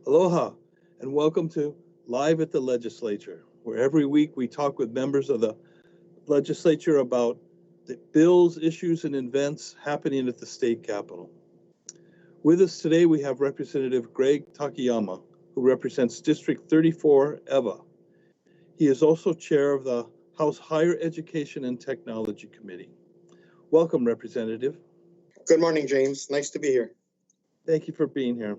Aloha, and welcome to Live at the Legislature, where every week we talk with members of the legislature about the bills, issues, and events happening at the state capitol. With us today, we have Representative Gregg Takayama, who represents District 34, EVA. He is also chair of the House Higher Education and Technology Committee. Welcome, Representative. Good morning, James. Nice to be here. Thank you for being here.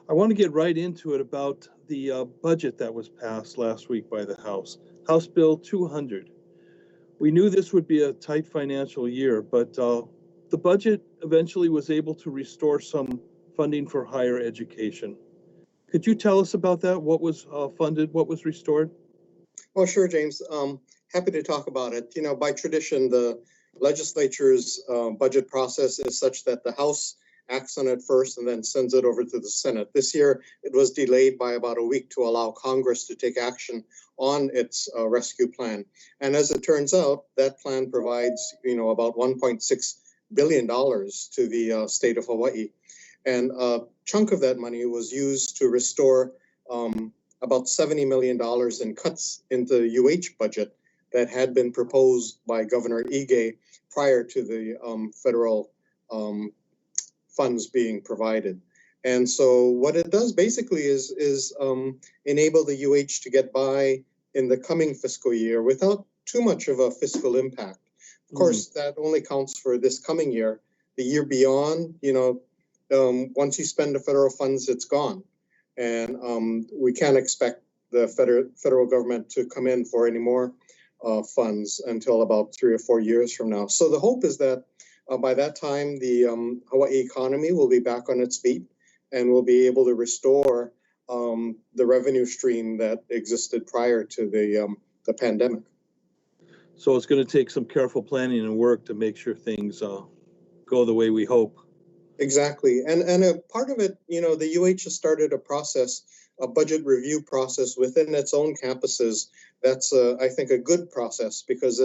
I want to get right into it about the budget that was passed last week by the House, House Bill 200. We knew this would be a tight financial year, but the budget eventually was able to restore some funding for higher education. Could you tell us about that? What was funded? What was restored? Well, sure, James. Happy to talk about it. You know, by tradition, the legislature's budget process is such that the House acts on it first and then sends it over to the Senate. This year, it was delayed by about a week to allow Congress to take action on its rescue plan. And as it turns out, that plan provides, about $1.6 billion to the state of Hawaii. And a chunk of that money was used to restore about $70 million in cuts in the UH budget that had been proposed by Governor Ige prior to the federal funds being provided. And so what it does basically is enable the UH to get by in the coming fiscal year without too much of a fiscal impact. Of course, that only counts for this coming year. The year beyond, once you spend the federal funds, it's gone. And we can't expect the federal government to come in for any more funds until about 3 or 4 years from now. So the hope is that by that time, the Hawaii economy will be back on its feet and will be able to restore the revenue stream that existed prior to the pandemic. So it's going to take some careful planning and work to make sure things go the way we hope. Exactly. And a part of it, the UH has started a budget review process within its own campuses. That's, I think, a good process because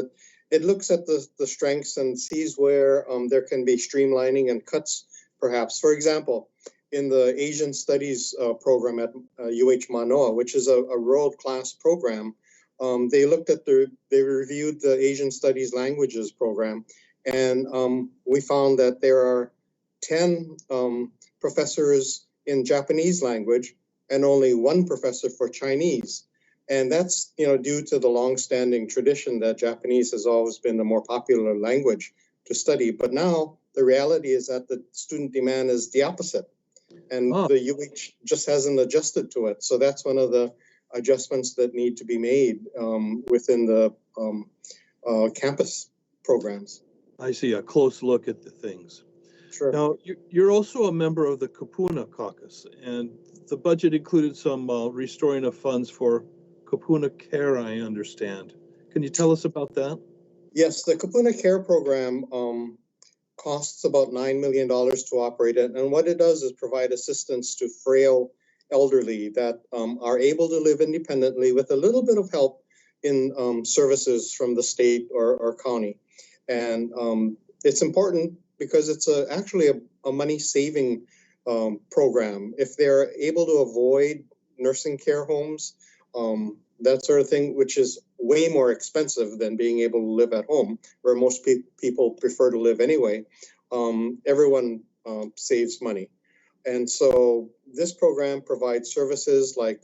it looks at the strengths and sees where there can be streamlining and cuts, perhaps. For example, in the Asian Studies program at UH Manoa, which is a world-class program, they reviewed the Asian Studies Languages program, and we found that there are 10 professors in Japanese language and only 1 professor for Chinese. And that's, due to the long-standing tradition that Japanese has always been the more popular language to study. But now the reality is that the student demand is the opposite. And the UH just hasn't adjusted to it. So that's one of the adjustments that need to be made within the campus programs. I see, a close look at the things. Sure. Now, you're also a member of the Kupuna caucus, and the budget included some restoring of funds for Kupuna Care, I understand. Can you tell us about that? Yes, the Kupuna Care program costs about $9 million to operate it. And what it does is provide assistance to frail elderly that are able to live independently with a little bit of help in services from the state or county. And it's important because it's actually a money-saving program. If they're able to avoid nursing care homes, that sort of thing, which is way more expensive than being able to live at home, where most people prefer to live anyway, everyone saves money. And so this program provides services like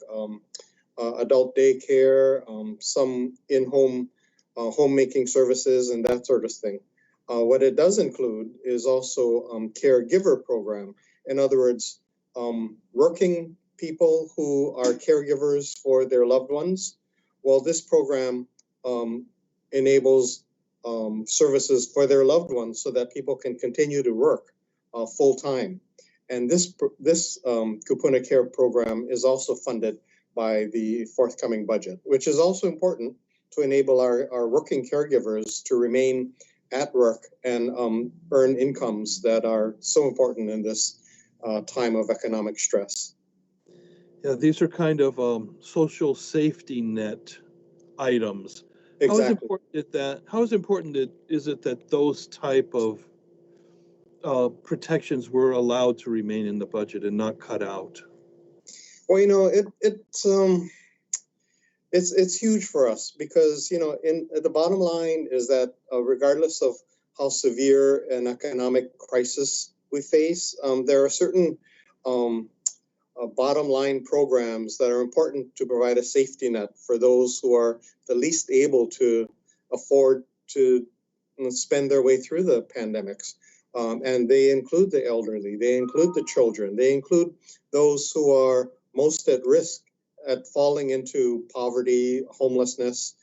adult daycare, some in-home homemaking services, and that sort of thing. What it does include is also caregiver program. In other words, working people who are caregivers for their loved ones. Well, this program enables services for their loved ones so that people can continue to work full time. And this Kupuna Care program is also funded by the forthcoming budget, which is also important to enable our working caregivers to remain at work and earn incomes that are so important in this time of economic stress. Yeah, these are kind of social safety net items. Exactly. How important is it that those type of protections were allowed to remain in the budget and not cut out? Well, it's huge for us because in the bottom line is that regardless of how severe an economic crisis we face, there are certain um, bottom line programs that are important to provide a safety net for those who are the least able to afford to spend their way through the pandemics. And they include the elderly, they include the children, they include those who are most at risk at falling into poverty, homelessness,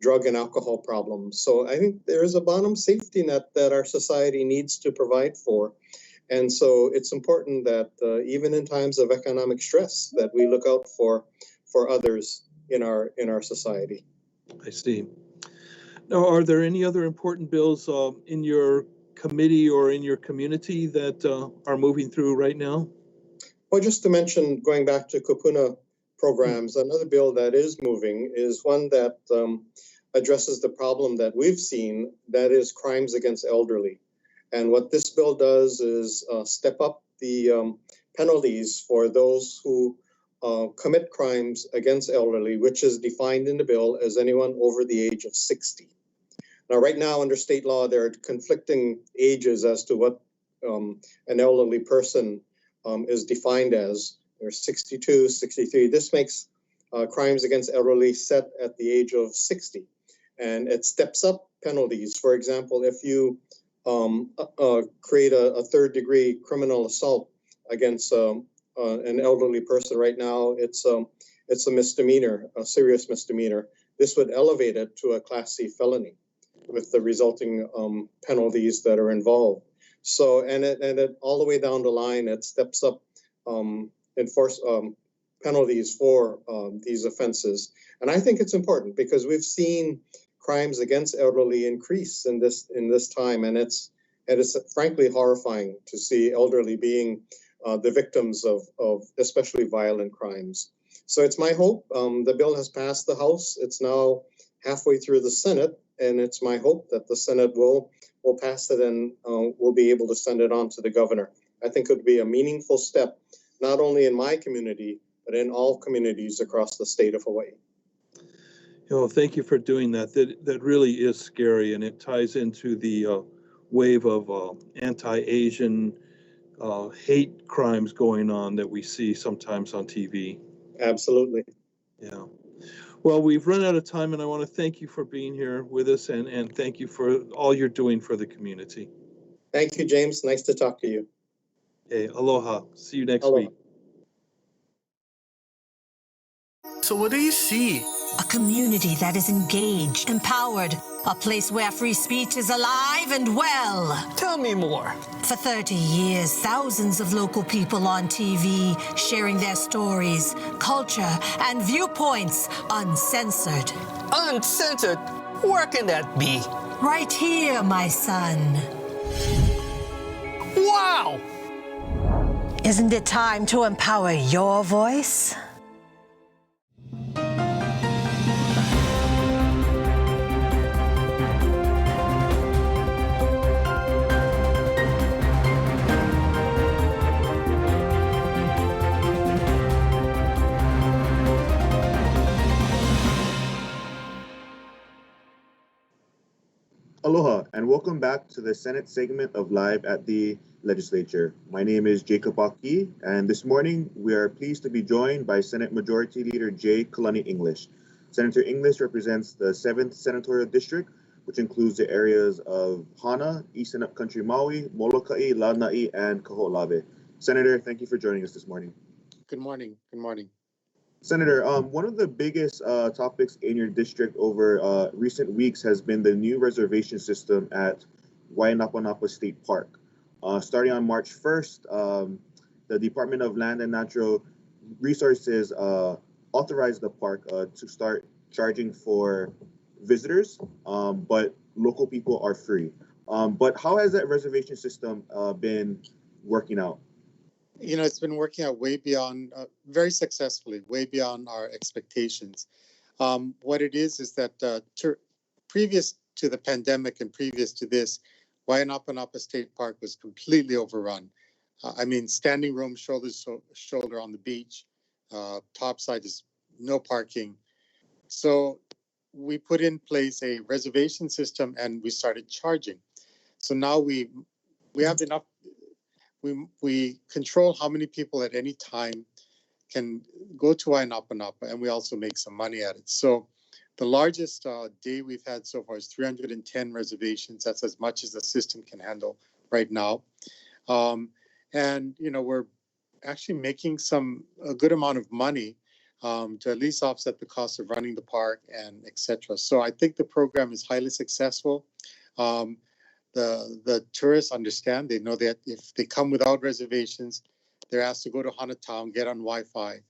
drug and alcohol problems. So I think there is a bottom safety net that our society needs to provide for. And so it's important that even in times of economic stress, that we look out for others in our society. I see. Now, are there any other important bills in your committee or in your community that are moving through right now? Well, just to mention, going back to Kupuna programs, another bill that is moving is one that addresses the problem that we've seen, that is crimes against elderly. And what this bill does is step up the penalties for those who commit crimes against elderly, which is defined in the bill as anyone over the age of 60. Now, right now, under state law, there are conflicting ages as to what an elderly person is defined as. There's 62, 63. This makes crimes against elderly set at the age of 60. And it steps up penalties. For example, if you create a third-degree criminal assault against an elderly person right now, it's a misdemeanor, a serious misdemeanor. This would elevate it to a Class C felony with the resulting penalties that are involved. So, and it all the way down the line, it steps up penalties for these offenses. And I think it's important because we've seen crimes against elderly increase in this time, and it's frankly horrifying to see elderly being the victims of especially violent crimes. So it's my hope. The bill has passed the House. It's now halfway through the Senate, and it's my hope that the Senate will pass it and will be able to send it on to the governor. I think it would be a meaningful step, not only in my community, but in all communities across the state of Hawaii. Thank you for doing that. That really is scary, and it ties into the wave of anti-Asian hate crimes going on that we see sometimes on TV. Absolutely. Yeah. Well, we've run out of time, and I want to thank you for being here with us, and thank you for all you're doing for the community. Thank you, James. Nice to talk to you. Okay, aloha. See you next week. So what do you see? A community that is engaged, empowered, a place where free speech is alive and well. Tell me more. For 30 years, thousands of local people on TV sharing their stories, culture, and viewpoints uncensored. Uncensored? Where can that be? Right here, my son. Wow! Isn't it time to empower your voice? Aloha, and welcome back to the Senate segment of Live at the Legislature. My name is Jacob Aki, and this morning we are pleased to be joined by Senate Majority Leader J. Kalani English. Senator English represents the 7th Senatorial District, which includes the areas of Hana, East and Upcountry Maui, Molokai, Lanai, and Kaho'olawe. Senator, thank you for joining us this morning. Good morning. Good morning. Senator, one of the biggest topics in your district over recent weeks has been the new reservation system at Wainapanapa State Park. Starting on March 1st, the Department of Land and Natural Resources authorized the park to start charging for visitors, but local people are free. But how has that reservation system been working out? You know, it's been working out way beyond, very successfully, way beyond our expectations. What it is that previous to the pandemic and previous to this, Wainapanapa State Park was completely overrun. standing room, shoulder to shoulder on the beach. Top side is no parking. So we put in place a reservation system and we started charging. So now we have enough. We control how many people at any time can go to Wainapanapa, and we also make some money at it. So the largest day we've had so far is 310 reservations. That's as much as the system can handle right now. And we're actually making a good amount of money to at least offset the cost of running the park and etc. So I think the program is highly successful. The tourists understand. They know that if they come without reservations, they're asked to go to Hana Town, get on Wi-Fi,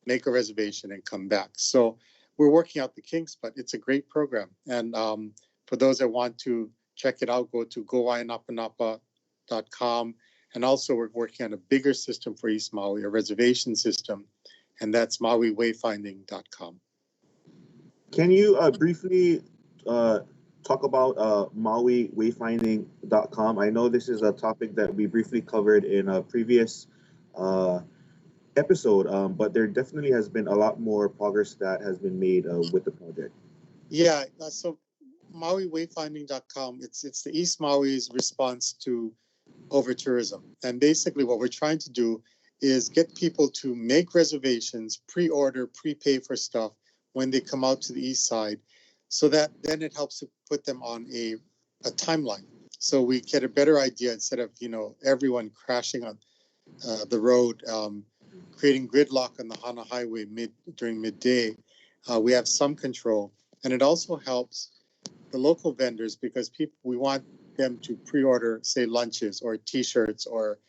make a reservation, and come back. So we're working out the kinks, but it's a great program. And for those that want to check it out, go to gowainapanapa.com. And also we're working on a bigger system for East Maui, a reservation system, and that's mauiwayfinding.com. Can you briefly talk about mauiwayfinding.com? I know this is a topic that we briefly covered in a previous episode, but there definitely has been a lot more progress that has been made with the project. Yeah, so mauiwayfinding.com, it's the East Maui's response to over-tourism. And basically what we're trying to do is get people to make reservations, pre-order, prepay for stuff when they come out to the east side, so that then it helps to put them on a timeline. So we get a better idea instead of, everyone crashing on the road, creating gridlock on the Hana Highway during midday. We have some control. And it also helps the local vendors because we want them to pre-order, say, lunches or T-shirts or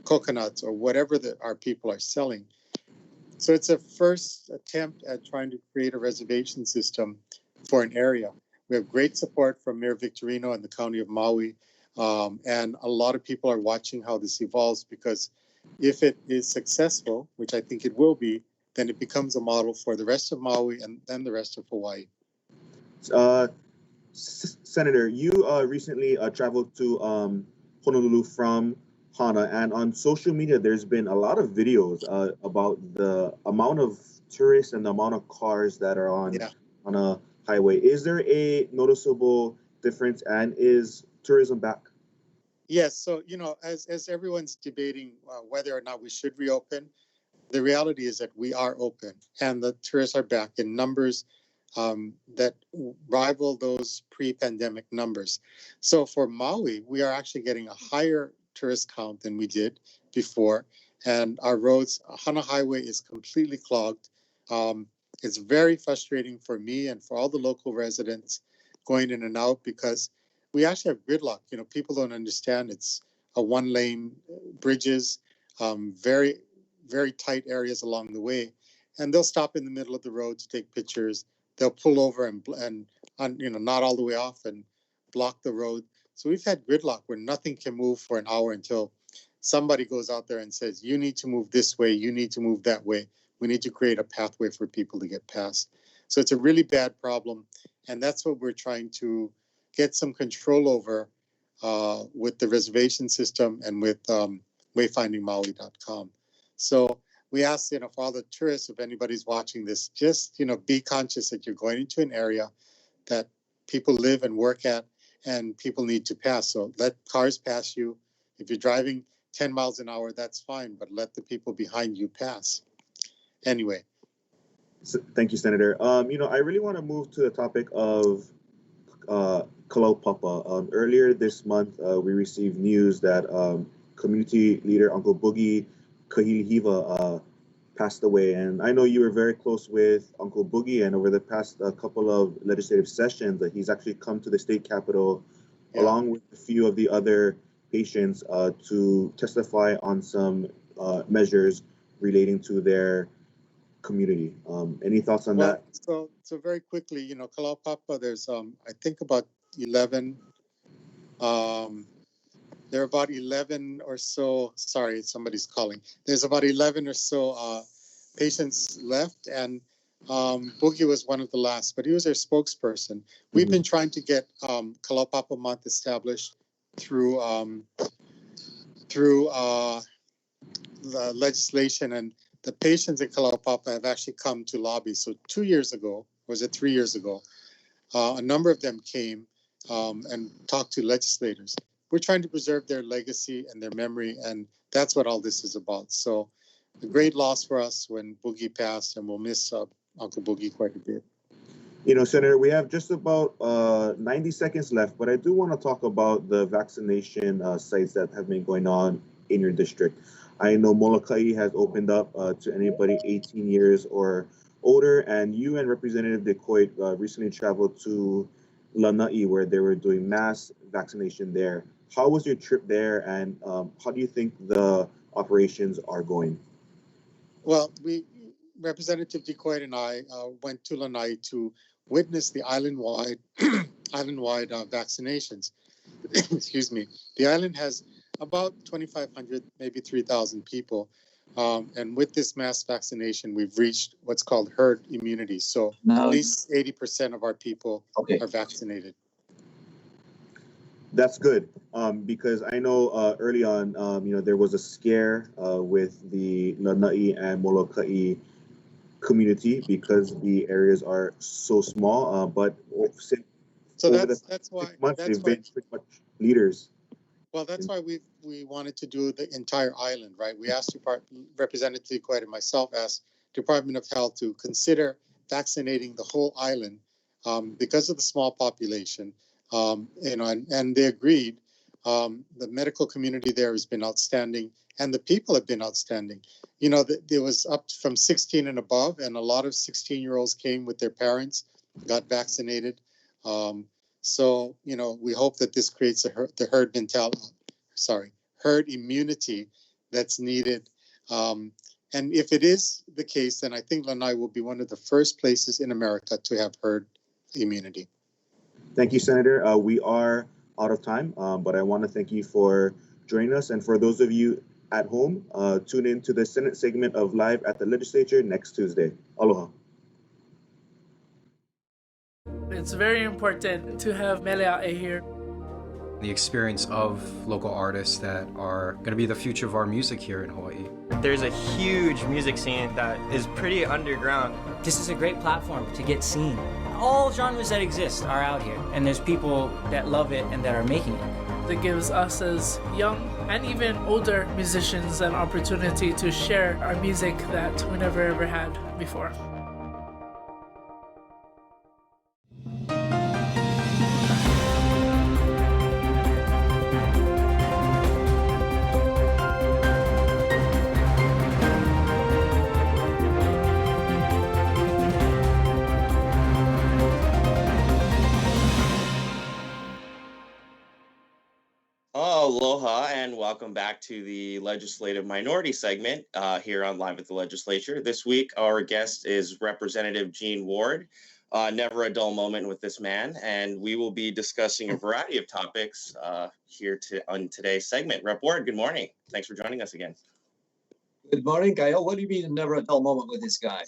coconuts or whatever our people are selling. So it's a first attempt at trying to create a reservation system for an area. We have great support from Mayor Victorino and the County of Maui. And a lot of people are watching how this evolves because if it is successful, which I think it will be, then it becomes a model for the rest of Maui and then the rest of Hawaii. Senator, you recently traveled to Honolulu from Hana, and on social media, there's been a lot of videos about the amount of tourists and the amount of cars that are on a highway. Is there a noticeable difference, and is tourism back? Yes. So, as everyone's debating whether or not we should reopen, the reality is that we are open and the tourists are back in numbers that rival those pre-pandemic numbers. So for Maui, we are actually getting a higher tourist count than we did before. And our roads, Hana Highway is completely clogged. It's very frustrating for me and for all the local residents going in and out because we actually have gridlock. People don't understand. It's a one-lane bridges, very, very tight areas along the way. And they'll stop in the middle of the road to take pictures. They'll pull over and not all the way off and block the road. So we've had gridlock where nothing can move for an hour until somebody goes out there and says, you need to move this way, you need to move that way. We need to create a pathway for people to get past. So it's a really bad problem. And that's what we're trying to get some control over with the reservation system and with wayfindingmaui.com. So we ask, for all the tourists, if anybody's watching this, just, be conscious that you're going into an area that people live and work at and people need to pass. So let cars pass you. If you're driving 10 miles an hour, that's fine, but let the people behind you pass. Anyway. So, thank you, Senator. I really want to move to the topic of Kalaupapa. Earlier this month, we received news that community leader Uncle Boogie Kahilihiva passed away. And I know you were very close with Uncle Boogie, and over the past couple of legislative sessions, he's actually come to the state capitol along with a few of the other patients to testify on some measures relating to their community. Any thoughts on that? So very quickly, Kalaupapa, there's I think about 11. There are about 11 or so. Sorry, somebody's calling. There's about 11 or so patients left, and Boogie was one of the last, but he was our spokesperson. We've been trying to get Kalaupapa Month established through through the legislation, and the patients in Kalaupapa have actually come to lobby. So 2 years ago, was it 3 years ago, a number of them came and talked to legislators. We're trying to preserve their legacy and their memory, and that's what all this is about. So a great loss for us when Boogie passed, and we'll miss Uncle Boogie quite a bit. You know, Senator, we have just about 90 seconds left, but I do want to talk about the vaccination sites that have been going on in your district. I know Molokai has opened up to anybody 18 years or older, and you and Representative DeCoit recently traveled to Lanai, where they were doing mass vaccination there. How was your trip there, and how do you think the operations are going? Well, Representative DeCoit and I went to Lanai to witness the island-wide vaccinations. Excuse me. The island has about 2,500, maybe 3,000 people. And with this mass vaccination, we've reached what's called herd immunity. So at least 80% of our people are vaccinated. That's good, because I know early on, you know, there was a scare with the Lanai and Molokai community because the areas are so small. But since so over that's why they've been pretty much leaders. Well, that's why we wanted to do the entire island, right? We asked Representative Quaid and myself asked Department of Health to consider vaccinating the whole island because of the small population, you know, and they agreed. The medical community there has been outstanding, and the people have been outstanding. You know, there was up from 16 and above, and a lot of 16-year-olds came with their parents, got vaccinated. So, you know, we hope that this creates the herd immunity that's needed. And if it is the case, then I think Lanai will be one of the first places in America to have herd immunity. Thank you, Senator. We are out of time, but I want to thank you for joining us. And for those of you at home, tune in to the Senate segment of Live at the Legislature next Tuesday. Aloha. It's very important to have Melea'e here. The experience of local artists that are going to be the future of our music here in Hawaii. There's a huge music scene that is pretty underground. This is a great platform to get seen. All genres that exist are out here, and there's people that love it and that are making it. That gives us as young and even older musicians an opportunity to share our music that we never ever had before. Aloha and welcome back to the Legislative Minority segment here on Live at the Legislature. This week, our guest is Representative Gene Ward. Never a dull moment with this man, and we will be discussing a variety of topics here on today's segment. Rep. Ward, good morning. Thanks for joining us again. Good morning, Kyle. What do you mean never a dull moment with this guy?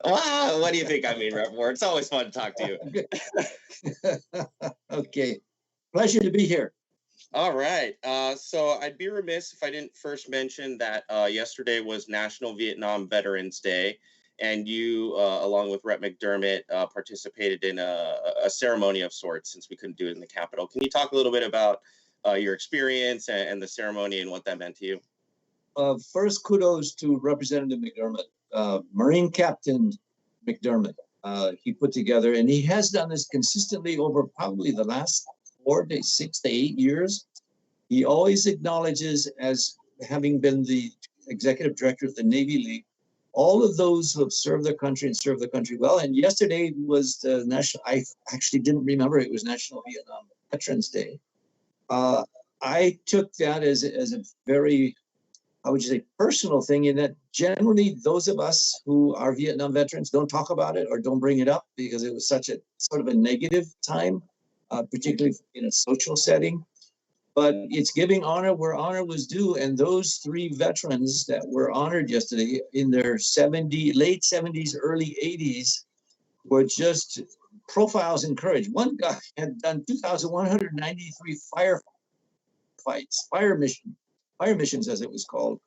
Wow, what do you think I mean, Rep. Ward? It's always fun to talk to you. Okay. Pleasure to be here. All right. So I'd be remiss if I didn't first mention that yesterday was National Vietnam Veterans Day, and you, along with Rep. McDermott, participated in a ceremony of sorts since we couldn't do it in the Capitol. Can you talk a little bit about your experience and the ceremony and what that meant to you? First, kudos to Representative McDermott, Marine Captain McDermott. He put together, and he has done this consistently over probably the last 6 to 8 years. He always acknowledges, as having been the executive director of the Navy League, all of those who have served their country and served their country well. And yesterday was the national, I actually didn't remember it was National Vietnam Veterans Day. I took that as a very, how would you say, personal thing, in that generally those of us who are Vietnam veterans don't talk about it or don't bring it up because it was such a sort of a negative time. Particularly in a social setting, but it's giving honor where honor was due. And those three veterans that were honored yesterday in their late 70s, early 80s, were just profiles in courage. One guy had done 2,193 fire mission fire missions, as it was called.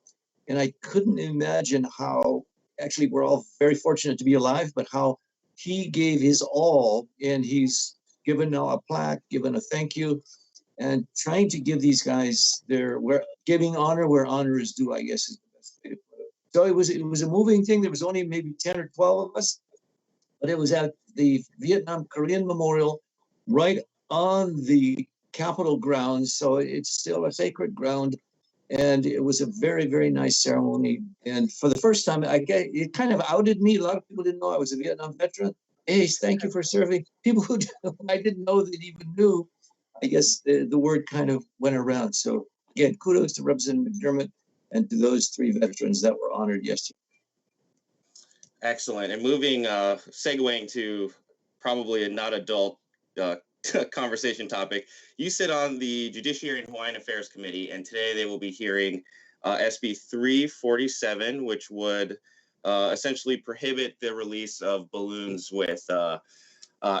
And I couldn't imagine how, actually, we're all very fortunate to be alive, but how he gave his all, and he's given now a plaque, given a thank you, and trying to give these guys giving honor where honor is due, I guess is the best way to put it. So it was a moving thing. There was only maybe 10 or 12 of us, but it was at the Vietnam Korean Memorial, right on the Capitol grounds. So it's still a sacred ground. And it was a very, very nice ceremony. And for the first time, it kind of outed me. A lot of people didn't know I was a Vietnam veteran. Hey, thank you for serving. People who I didn't know that even knew, I guess the word kind of went around. So again, kudos to Representative McDermott and to those 3 veterans that were honored yesterday. Excellent. And moving, segueing to probably a not adult conversation topic. You sit on the Judiciary and Hawaiian Affairs Committee, and today they will be hearing SB 347, which would essentially prohibit the release of balloons with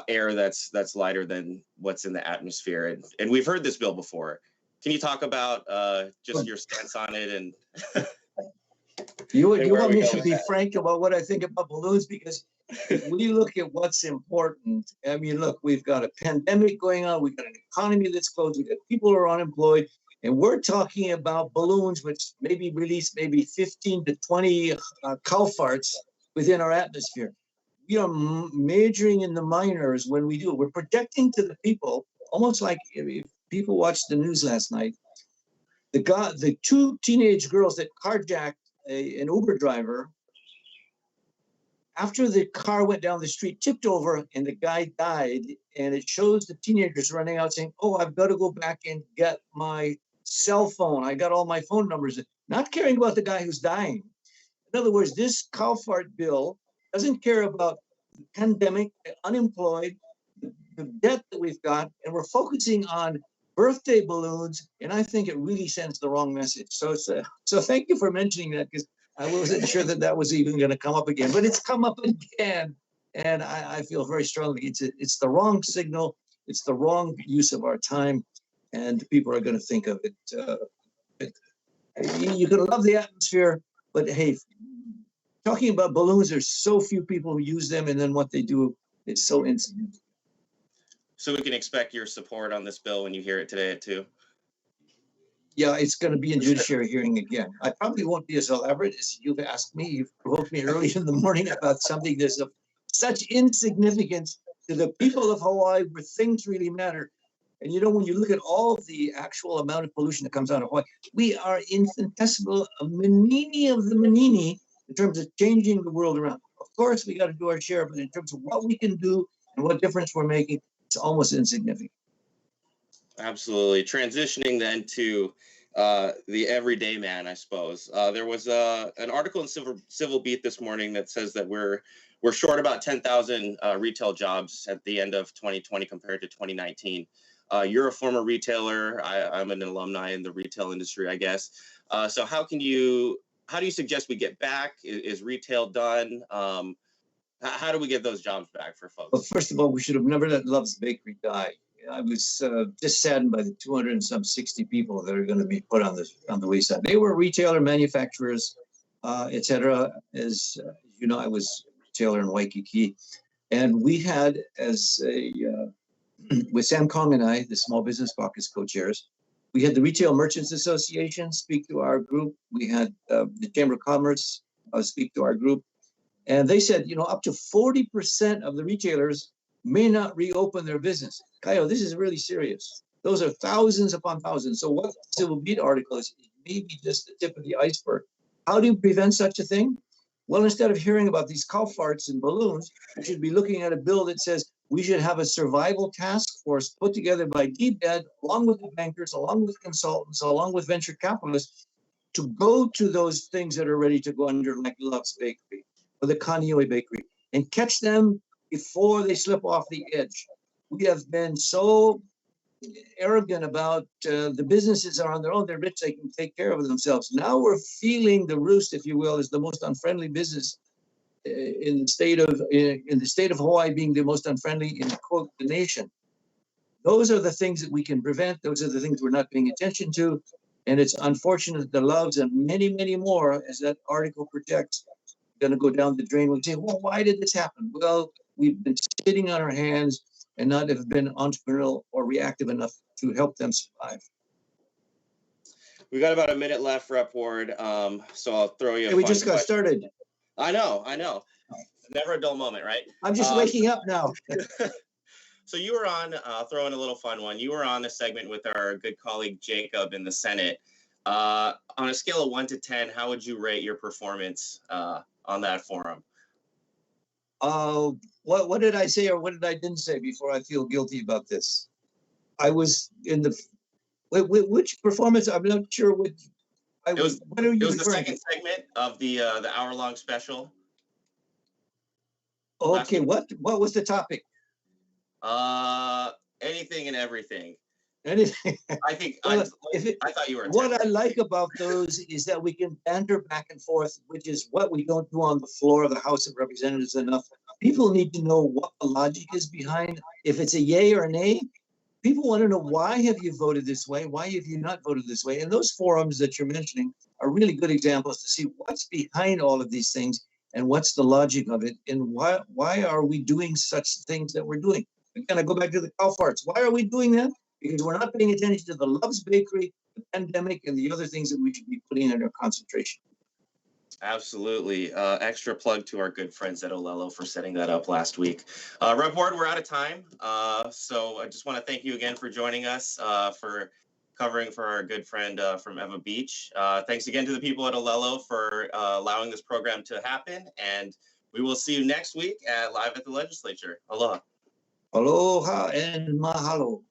air that's lighter than what's in the atmosphere. And we've heard this bill before. Can you talk about just your stance on it? And you want me to be frank about what I think about balloons? Because if we look at what's important, I mean, look, we've got a pandemic going on. We've got an economy that's closed. We've got people who are unemployed. And we're talking about balloons, which maybe release maybe 15 to 20 cow farts within our atmosphere. We are majoring in the minors when we do. We're projecting to the people, almost like if people watched the news last night. The 2 teenage girls that carjacked an Uber driver, after the car went down the street, tipped over, and the guy died, and it shows the teenagers running out saying, oh, I've got to go back and get my cell phone. I got all my phone numbers. Not caring about the guy who's dying. In other words, this cow fart bill doesn't care about the pandemic, unemployed, the debt that we've got, and we're focusing on birthday balloons, and I think it really sends the wrong message. So thank you for mentioning that, because I wasn't sure that was even going to come up again, but it's come up again, and I feel very strongly it's the wrong signal, it's the wrong use of our time, and people are going to think of it. You can love the atmosphere, but hey, talking about balloons, there's so few people who use them, and then what they do is so insignificant. So we can expect your support on this bill when you hear it today at 2? Yeah, it's going to be in judiciary hearing again. I probably won't be as elaborate as you've asked me. You've provoked me early in the morning about something that's of such insignificance to the people of Hawaii, where things really matter. And you know, when you look at all the actual amount of pollution that comes out of Hawaii, we are infinitesimal, a manini of the manini in terms of changing the world around. Of course, we got to do our share, but in terms of what we can do and what difference we're making, it's almost insignificant. Absolutely. Transitioning then to the everyday man, I suppose. There was an article in Civil Beat this morning that says that we're short about 10,000 retail jobs at the end of 2020 compared to 2019. You're a former retailer. I'm an alumni in the retail industry, I guess. So how do you suggest we get back? Is retail done? How do we get those jobs back for folks? Well, first of all, we should have never let Love's Bakery die. I was just saddened by the 260 people that are going to be put on the wayside. They were retailer, manufacturers, etc. As you know, I was a retailer in Waikiki, and we had with Sam Kong and I, the Small Business Caucus co-chairs, we had the Retail Merchants Association speak to our group. We had the Chamber of Commerce speak to our group. And they said, you know, up to 40% of the retailers may not reopen their business. Kaio, this is really serious. Those are thousands upon thousands. So what the Civil Beat article is maybe just the tip of the iceberg. How do you prevent such a thing? Well, instead of hearing about these cow farts and balloons, we should be looking at a bill that says we should have a survival task force put together by DBED, along with the bankers, along with consultants, along with venture capitalists, to go to those things that are ready to go under, like Love's Bakery or the Kaneohe Bakery, and catch them before they slip off the edge. We have been so arrogant about the businesses are on their own, they're rich, they can take care of themselves. Now we're feeling the roost, if you will, as the most unfriendly business in the state of Hawaii, being the most unfriendly in quote the nation. Those are the things that we can prevent. Those are the things we're not paying attention to. And it's unfortunate that the Loves and many, many more, as that article projects, going to go down the drain. We say, well, why did this happen? Well, we've been sitting on our hands and not have been entrepreneurial or reactive enough to help them survive. We got about a minute left, Rep. Ward. So I'll throw you. Hey, we just got started. I know. Never a dull moment, right? I'm just waking up now. So you were on, throwing a little fun one. You were on a segment with our good colleague Jacob in the Senate. On a scale of 1 to 10, how would you rate your performance on that forum? What did I say or what did I didn't say before I feel guilty about this? I was in the which performance? I'm not sure what. It was the second segment of the hour-long special. Okay, what was the topic? Anything and everything. Anything. I think I thought you were. What I like about those is that we can banter back and forth, which is what we don't do on the floor of the House of Representatives enough. People need to know what the logic is behind. If it's a yay or a nay, people want to know, why have you voted this way? Why have you not voted this way? And those forums that you're mentioning are really good examples to see what's behind all of these things and what's the logic of it, and why are we doing such things that we're doing. Again, I go back to the cow farts. Why are we doing that? Because we're not paying attention to the Love's Bakery, the pandemic, and the other things that we should be putting under concentration. Absolutely. Extra plug to our good friends at Olelo for setting that up last week. Rep. Ward, we're out of time. So I just want to thank you again for joining us, for covering for our good friend from Eva Beach. Thanks again to the people at Olelo for allowing this program to happen. And we will see you next week at Live at the Legislature. Aloha. Aloha and mahalo.